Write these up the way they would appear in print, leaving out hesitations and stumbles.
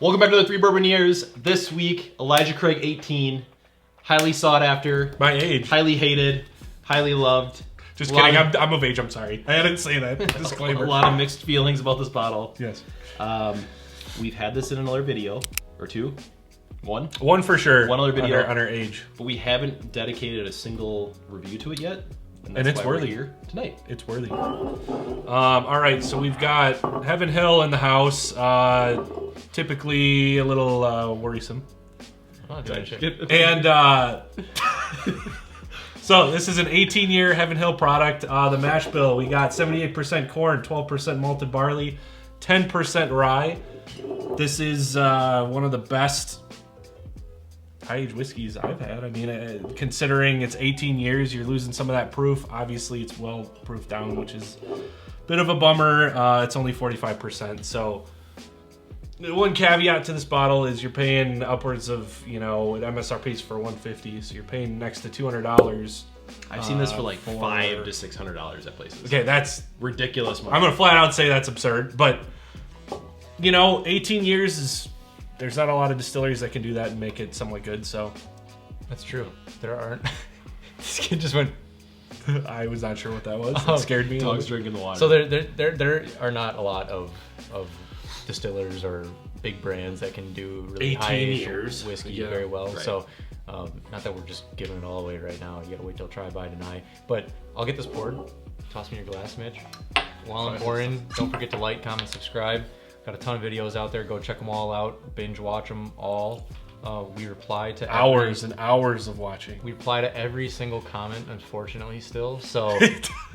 Welcome back to the 3 Bourbon Years. This week, Elijah Craig 18. Highly sought after. My age. Highly hated. Highly loved. Just kidding. I'm of age. I'm sorry. I didn't say that. Disclaimer. A lot of mixed feelings about this bottle. Yes. We've had this in another video. Or two. One? One for sure. One other video. On our age. But we haven't dedicated a single review to it yet. And it's worthy. We're here tonight. It's worthy. All right, so we've got Heaven Hill in the house. Typically a little worrisome. Oh, And so this is an 18-year Heaven Hill product. The mash bill, we got 78% corn, 12% malted barley, 10% rye. This is one of the best high-aged whiskeys I've had. I mean, considering it's 18 years, you're losing some of that proof. Obviously, it's well proofed down, which is a bit of a bummer. It's only 45%. So one caveat to this bottle is you're paying upwards of, MSRP is for $150, so you're paying next to $200. I've seen this for like $500 to $600 at places. Okay, that's ridiculous money. I'm gonna flat out say that's absurd, but 18 years is. There's not a lot of distilleries that can do that and make it somewhat good, so. That's true. There aren't. This kid just went. I was not sure what that was. It scared me. Dogs drinking the water. So there are not a lot of distillers or big brands that can do really high whiskey very well. Right. So not that we're just giving it all away right now. You gotta wait till try, buy, deny. But I'll get this poured. Toss me your glass, Mitch. While I'm pouring, don't forget to like, comment, subscribe. Got a ton of videos out there. Go check them all out. Binge watch them all. We reply to hours and hours of watching. We reply to every single comment, unfortunately, still. So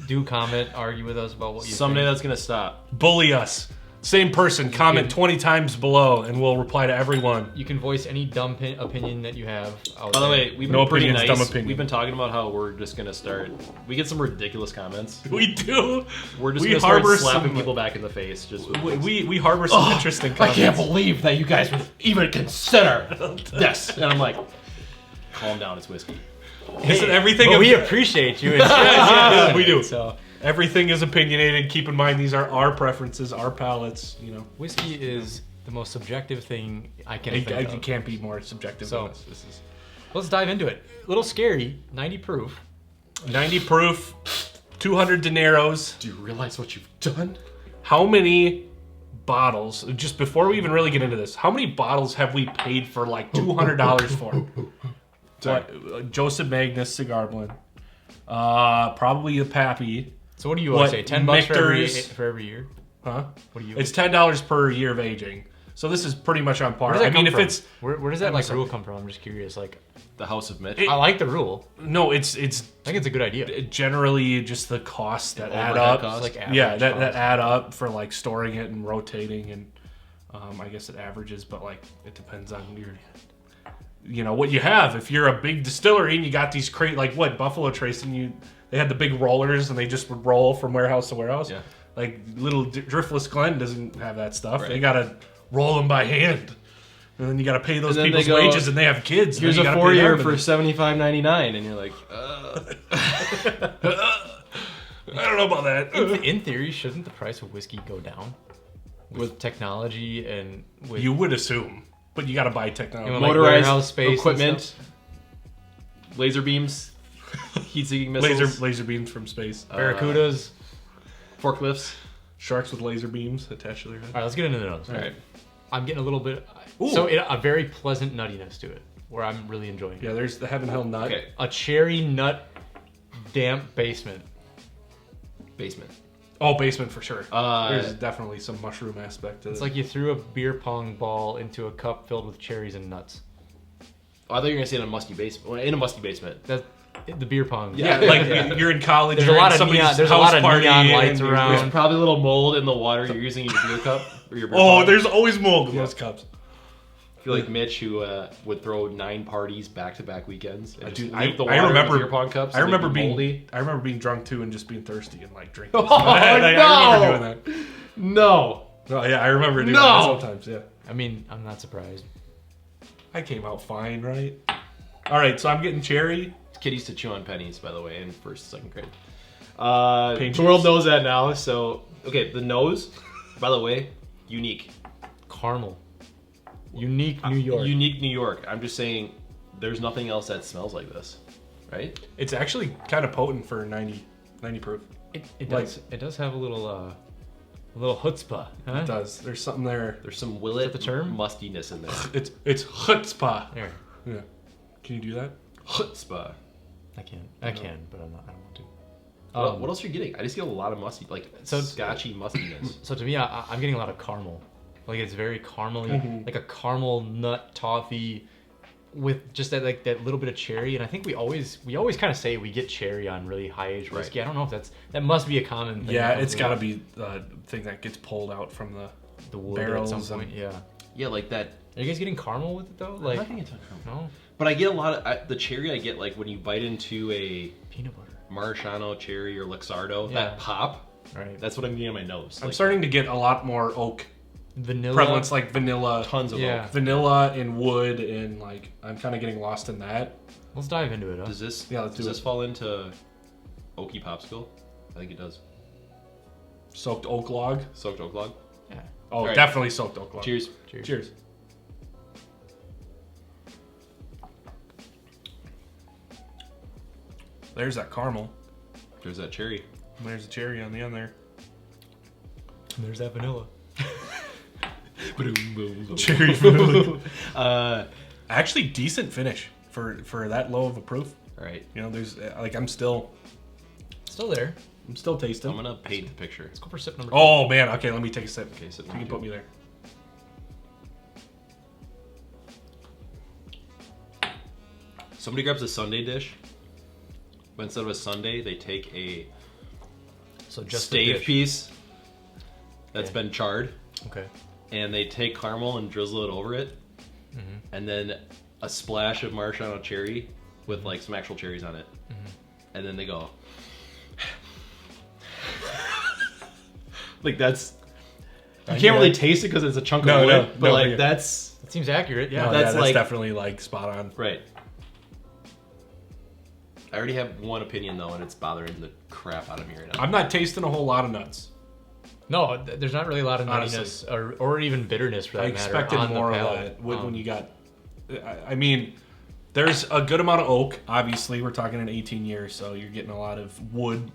do comment, argue with us about what you think. Someday that's gonna stop. Bully us. Same person, comment 20 times below, and we'll reply to everyone. You can voice any dumb opinion that you have. By the way, we've been pretty nice. We've been talking about how we're just gonna start. We get some ridiculous comments. We do. We're just gonna start slapping people back in the face. Just we harbor some interesting comments. I can't believe that you guys would even consider this. And I'm like, calm down. It's whiskey. Isn't everything? But we appreciate you. Yeah, we do. So. Everything is opinionated. Keep in mind, these are our preferences, our palates. Whiskey is the most subjective thing I can think of. You can't be more subjective than this. Let's dive into it. A little scary. 90 proof. 90 proof. 200 dineros. Do you realize what you've done? How many bottles? Just before we even really get into this, how many bottles have we paid for like $200 for? Joseph Magnus cigar blend. Probably a Pappy. So what do you want to say? $10 for every year? Huh? What do you? It's $10 per year of aging. So this is pretty much on par. Where does that rule come from? I'm just curious. Like the House of Mitch. I like the rule. No, it's. I think it's a good idea. Generally, just the costs that add up. That add up for like storing it and rotating, and I guess it averages, but like it depends on your. What you have. If you're a big distillery and you got these like what Buffalo Trace, and they had the big rollers and they just would roll from warehouse to warehouse. Yeah. Like little Driftless Glen doesn't have that stuff. Right. They gotta roll them by hand, and then you gotta pay those people's wages, and they have kids. Here's a 4-year for $75.99, and you're like, I don't know about that. In theory, shouldn't the price of whiskey go down with technology and with? You would assume. But you got to buy technology. Motorized space equipment, laser beams, heat-seeking missiles, laser beams from space, barracudas, forklifts, sharks with laser beams attached to their head. All right, let's get into the nose. All right, I'm getting a little bit, a very pleasant nuttiness to it, where I'm really enjoying it. Yeah, there's the Heaven Hill nut. Okay. A cherry nut, damp basement. Oh, basement for sure. There's definitely some mushroom aspect to it. It's like you threw a beer pong ball into a cup filled with cherries and nuts. Oh, I thought you were gonna say in a musty basement. In a musty basement. That's the beer pong. Yeah, like you're in college. There's a lot of neon lights around. There's probably a little mold in the water you're using in your beer cup or your beer pong. There's always mold in those cups. I feel like Mitch, who would throw 9 parties back-to-back weekends. And Dude, I remember beer pong cups. I remember being drunk too and just being thirsty and like drinking. Oh, I remember doing that. No. Oh yeah, I remember doing that sometimes. Yeah. I mean, I'm not surprised. I came out fine, right? All right, so I'm getting cherry. Kid used to chew on pennies, by the way, in 1st, 2nd grade. The world knows that now. So okay, the nose, by the way, unique. Caramel. Unique New York. Unique New York. I'm just saying, there's nothing else that smells like this, right? It's actually kind of potent for 90 proof. It does have a little chutzpah. Huh? It does. There's something there. There's some willet the term? mustiness in there. It's chutzpah. There. Yeah. Can you do that? Chutzpah. I can, but I don't want to. What else are you getting? I just get a lot of musty, like scotchy mustiness. So to me, I'm getting a lot of caramel. Like it's very caramely, like a caramel nut toffee with just that little bit of cherry. And I think we always kind of say we get cherry on really high aged whiskey. Right. I don't know if that must be a common thing. Yeah, it's got to be the thing that gets pulled out from the wood barrels at some point. Yeah. Yeah, like that. Are you guys getting caramel with it though? Like I think it's caramel. No. But I get a lot of the cherry. I get like when you bite into a Peanut butter. Marciano cherry or Luxardo, Yeah. that pop. Right. That's what I'm getting on my nose. I'm Like, starting to get a lot more oak Vanilla. prevalence, like vanilla, tons of Yeah. oak. vanilla and wood, and like I'm kind of getting lost in that. Let's dive into it. Huh? Does this? Yeah, let's does do this it. fall into oaky popsicle? I think it does. Soaked oak log. Soaked oak log. Yeah. Oh, All right. definitely soaked oak log. Cheers. Cheers. Cheers. There's that caramel. There's that cherry. And there's a cherry on the end there. And there's that vanilla. Cherry vanilla. Uh, Actually, decent finish for that low of a proof. all right. You know, there's like I'm still Still tasting. I'm gonna paint the picture. Let's go for sip number 2. Oh man, okay, let me take a sip. Okay, so You can put me there. Somebody grabs a sundae dish, but instead of a sundae, they take a So just the stave dish. piece that's Okay. been charred, Okay. and they take caramel and drizzle it over it, and then a splash of Marciano cherry with like some actual cherries on it, and then they go. Like that's. You can't really taste it because it's a chunk of wood, but like yeah. that's That seems accurate. Yeah. No, that's that's like- definitely like spot on. right. I already have one opinion though, and it's bothering the crap out of me right now. I'm not tasting a whole lot of nuts. No, there's not really a lot of Honestly. nuttiness or even bitterness for that I matter. expected on the more of palate. that when you got. I mean, there's a good amount of oak. Obviously, we're talking in 18 years, so you're getting a lot of wood.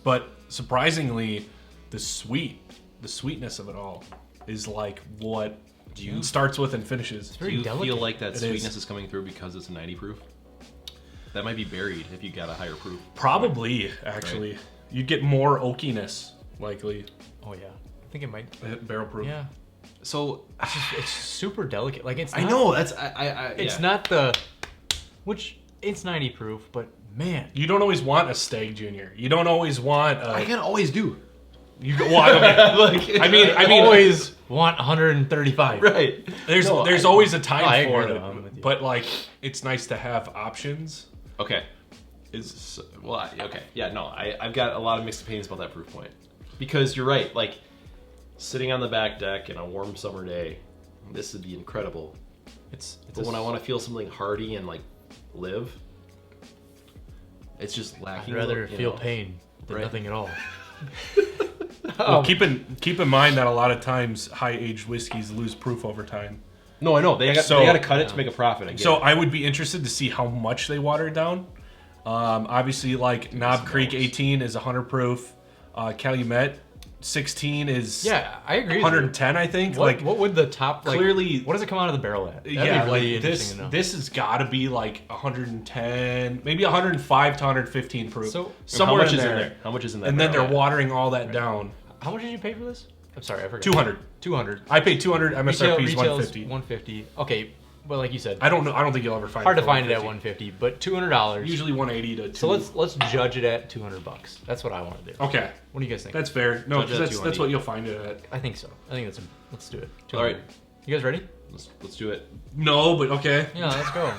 But surprisingly, the sweetness of it all is like what starts with and finishes. Do you delicate. feel like that It sweetness is. is coming through because it's a 90 proof? That might be buried if you got a higher proof. Probably, actually, you'd get more oakiness likely. Oh yeah, I think it might. Barrel proof. Yeah, So it's super delicate. Like it's. I Not, know that's It's yeah. not the, which it's 90 proof, but man, You don't always want a Stag Junior. You don't always want a. I can always do. I mean, always want 135. Right. there's No, always a time No, I for agree, it, though. I'm with you. but like it's nice to have options. Okay. Okay. Yeah. No. I've got a lot of mixed opinions about that proof point because you're right. Like sitting on the back deck in a warm summer day, this would be incredible. But when I want to feel something hearty and like live, it's just lacking. I'd rather you feel know. pain than Right. nothing at all. Well, keep in mind that a lot of times high aged whiskeys lose proof over time. No, I know they got to cut it to make a profit. I get So it. I would be interested to see how much they water it down. Obviously, like Knob Creek 18 is 100 proof. Calumet 16 is Yeah, I agree. 110, I think. What would the top like, clearly- What does it come out of the barrel at? That'd yeah, be really like interesting to know. this has got to be like 110, maybe 105 to 115 proof. So- somewhere how much in is there. in there? How much is in that? And then they're barrel? watering all that down. How much did you pay for this? I'm sorry, I forgot. 200. 200. I paid 200. MSRP is Retail's 150. 150. Okay, but like you said, I don't know. I don't think you'll ever find hard it to for find it at 150. 150, but $200. Usually 180 to 2. So let's judge it at $200. That's what I want to do. Okay, What do you guys think? that's fair. No, Judge it at 'cause that's 200. what you'll find it at. I think so. I think let's do it. All right. 200. You guys ready? Let's do it. No, but okay. Yeah, let's go.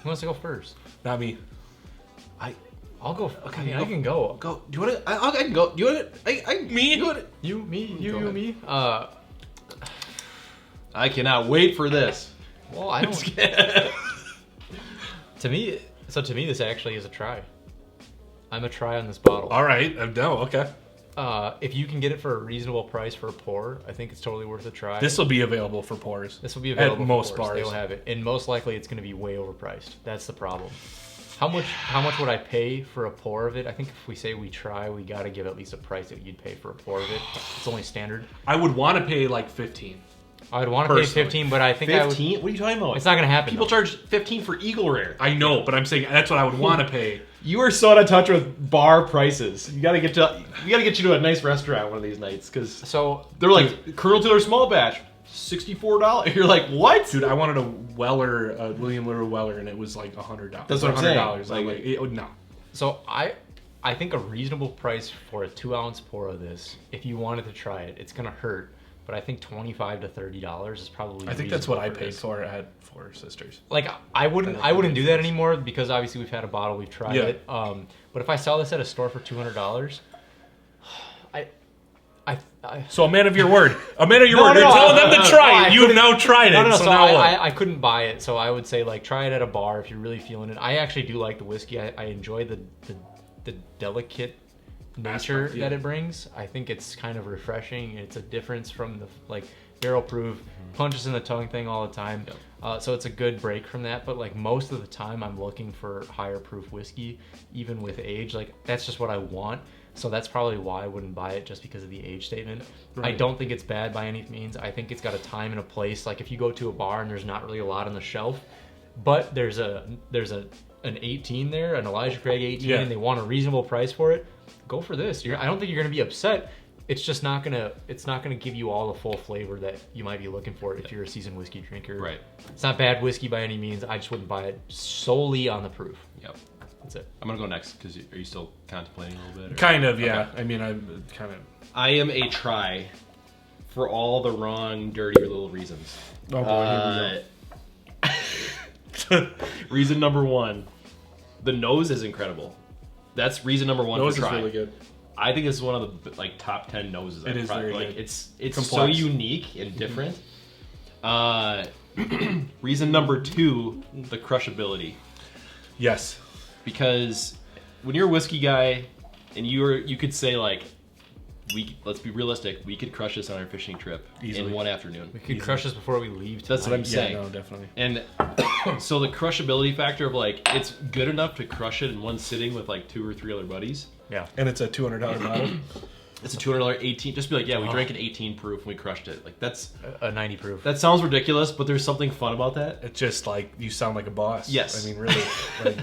Who wants to go first? Not me. I'll go. Okay, I mean, go. I can go. Go. Do you want to? I can go. Do you want to? Me? You want to? You, me, Go you, ahead. me. I cannot wait for this. Well, I don't. to me, this actually is a try. I'm a try on this bottle. All right. No. Okay. If you can get it for a reasonable price for a pour, I think it's totally worth a try. This will be available for pours. This will be available at for most pours. bars. They will have it, and most likely it's going to be way overpriced. That's the problem. How much would I pay for a pour of it? I think if we say we try, we got to give at least a price that you'd pay for a pour of it. It's only standard. I would want to pay like 15. I would want to pay 15, but I think 15? I would. What are you talking about? It's not going to happen. People though. charge 15 for Eagle Rare. I know, but I'm saying that's what I would want to pay. You are so out of touch with bar prices. You gotta get you to a nice restaurant one of these nights, because So they're like Colonel Taylor small batch, $64. You're like, what? Dude, I wanted a Weller, William LaRue Weller, and it was like $100. That's what I'm saying. $100. I'm like, no. So I think a reasonable price for a 2-ounce pour of this, if you wanted to try it, it's gonna hurt. But I think $25 to $30 is probably. I think that's what I reasonable paid this. for at Four Sisters. Like I wouldn't do that anymore because obviously we've had a bottle, we've tried Yeah. it. But if I saw this at a store for $200, I So a man of your word. A man of your word. no, You're telling them to try it. You have now tried it. No, So so now what? I couldn't buy it. So I would say like try it at a bar if you're really feeling it. I actually do like the whiskey. I enjoy the delicate nature Aspect, yeah. that it brings. I think it's kind of refreshing. It's a difference from the like barrel proof punches in the tongue thing all the time. Yep. So it's a good break from that. But like most of the time, I'm looking for higher proof whiskey, even with age. Like that's just what I want. So that's probably why I wouldn't buy it, just because of the age statement. Right. I don't think it's bad by any means. I think it's got a time and a place. Like if you go to a bar and there's not really a lot on the shelf, but there's an 18 there, an Elijah Craig 18, Yeah. and they want a reasonable price for it, go for this. I don't think you're gonna be upset. It's just not gonna give you all the full flavor that you might be looking for if you're a seasoned whiskey drinker. Right. It's not bad whiskey by any means. I just wouldn't buy it solely on the proof. Yep. That's it. I'm gonna go next because are you still contemplating a little bit? Or? Kind of, yeah. Okay. I mean, I'm kind of. I am a try for all the wrong, dirty little reasons. Oh boy, here we go. Reason number one, the nose is incredible. That's reason number one. Nose for is try. really good. I think it's one of the like top 10 noses. It is very like good. it's Complex. so unique and different. Reason number two, the crushability. Yes. Because when you're a whiskey guy and you could say like, let's be realistic, we could crush this on our fishing trip Easily. in one afternoon. We could crush this before we leave. That's what I'm tonight. saying. Yeah, no, definitely. And so the crushability factor of like, it's good enough to crush it in one sitting with like 2 or 3 other buddies. Yeah. And it's a $200 bottle. It's a $200 18. Just be like, yeah, we drank an 18 proof and we crushed it. Like that's A 90 proof. that sounds ridiculous, but there's something fun about that. It's just like you sound like a boss. Yes. I mean, really. Like,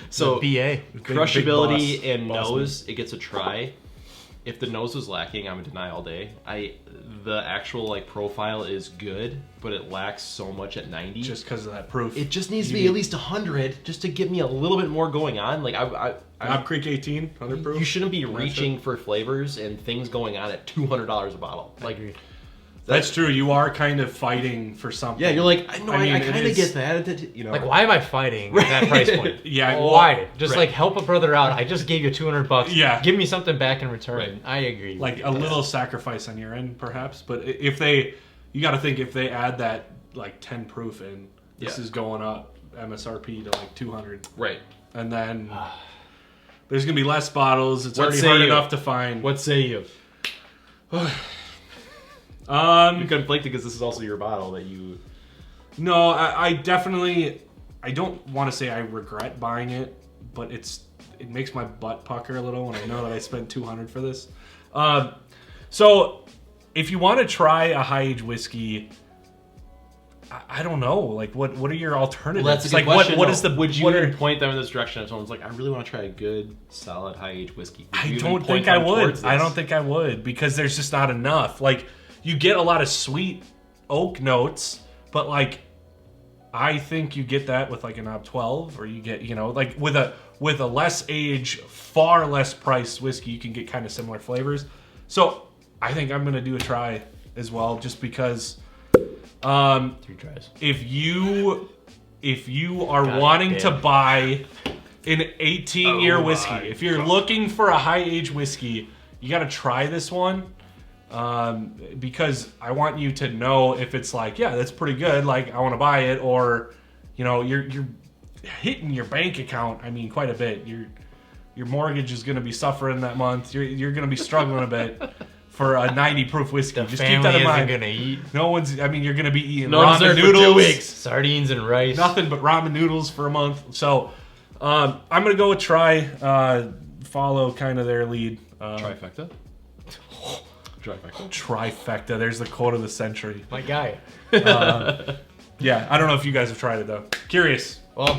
So BA. big crushability boss- and boss nose, it gets a try. If the nose was lacking, I would deny all day. The actual like profile is good, but it lacks so much at 90. just because of that proof. It just needs to be at least 100 just to get me a little bit more going on. Like Knob Creek 18, 100 proof. you shouldn't be That's reaching it. for flavors and things going on at $200 a bottle. Like That's true. You are kind of fighting for something. yeah, you're like I know I mean, I it kind of is- get that. You know, Like, why am I fighting at that price point? Yeah, well, Why? Just right. like help a brother out. I just gave you $200. Yeah. Give me something back in return. Right. I agree. Like a little sacrifice on your end, perhaps. But if you got to think if they add that like 10 proof in, this Yeah. is going up MSRP to like 200, right. and then there's gonna be less bottles. It's What already say hard you? enough to find. What say you? Um, You're conflicted because this is also your bottle that you. No, I definitely. I don't want to say I regret buying it, but it makes my butt pucker a little when I know that I spent $200 for this. So, if you want to try a high age whiskey, I don't know. Like, what are your alternatives? Well, that's a good like, question. what is the? Would you what are- even point them in this direction if someone's like, I really want to try a good, solid, high age whiskey? Would I you even don't point think I them would. towards I this? don't think I would because there's just not enough. Like, you get a lot of sweet oak notes, but like, I think you get that with like a knob 12, or you get, like with a less age, far less priced whiskey, you can get kind of similar flavors. So I think I'm gonna do a try as well, just because. 3 tries. If you are God wanting damn. to buy an 18-year Oh whiskey, my if you're looking for a high age whiskey, you got to try this one, because I want you to know if it's like, yeah, that's pretty good, like I want to buy it, or you're hitting your bank account. I mean, quite a bit. Your mortgage is going to be suffering that month. You're going to be struggling a bit for a 90 proof whiskey. The Just keep that in mind. Gonna eat. No one's. I mean, you're going to be eating No ramen dessert for noodles, 2 weeks. Sardines and rice. nothing but ramen noodles for a month. So, I'm going to go with follow kind of their lead. Trifecta. Trifecta. Trifecta. There's the quote of the century. My guy. Yeah, I don't know if you guys have tried it though. Curious. Well,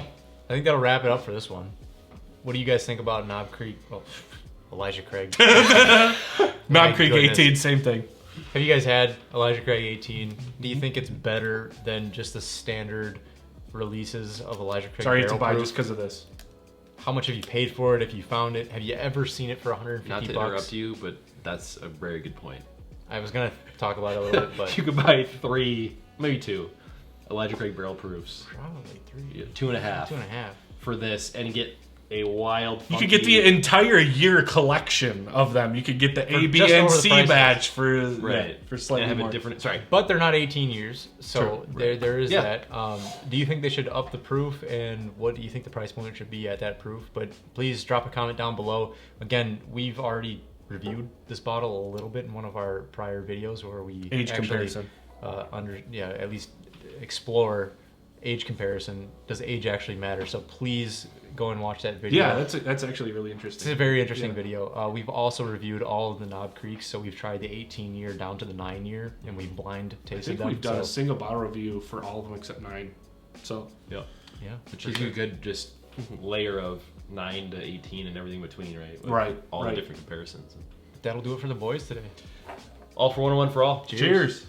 I think that'll wrap it up for this one. What do you guys think about Knob Creek? Oh, Elijah Craig. Knob Creek goodness. 18, same thing. Have you guys had Elijah Craig 18? Do you think it's better than just the standard releases of Elijah Craig? Sorry, you have to barrel buy proof? just because of this. How much have you paid for it? If you found it, have you ever seen it for 150 Not to bucks? interrupt you, but that's a very good point. I was gonna talk about it a little bit, but You could buy 3, maybe 2 Elijah Craig barrel proofs. probably 3, Yeah, 2.5 2.5. for this, and get a wild. You could get the entire year collection of them. You could get the A, B, just and over the C price. batch for right for slightly and have more. a different. Sorry, But they're not 18 years, so True. there is Yeah. that. Do you think they should up the proof, and what do you think the price point should be at that proof? But please drop a comment down below. Again, we've already reviewed this bottle a little bit in one of our prior videos where we Age actually, comparison. at least explore age comparison. Does age actually matter? So please go and watch that video. Yeah, that's actually really It's interesting. a very interesting Yeah. video. We've also reviewed all of the Knob Creeks, so we've tried the 18 year down to the 9 year, and we blind I tasted think them. we've done a so, single bottle review for all of them except 9. So yeah, yeah. which gives you a good just layer of 9 to 18 and everything between, right? With Right, all right. the different comparisons. That'll do it for the boys today. All for 101 for all. cheers.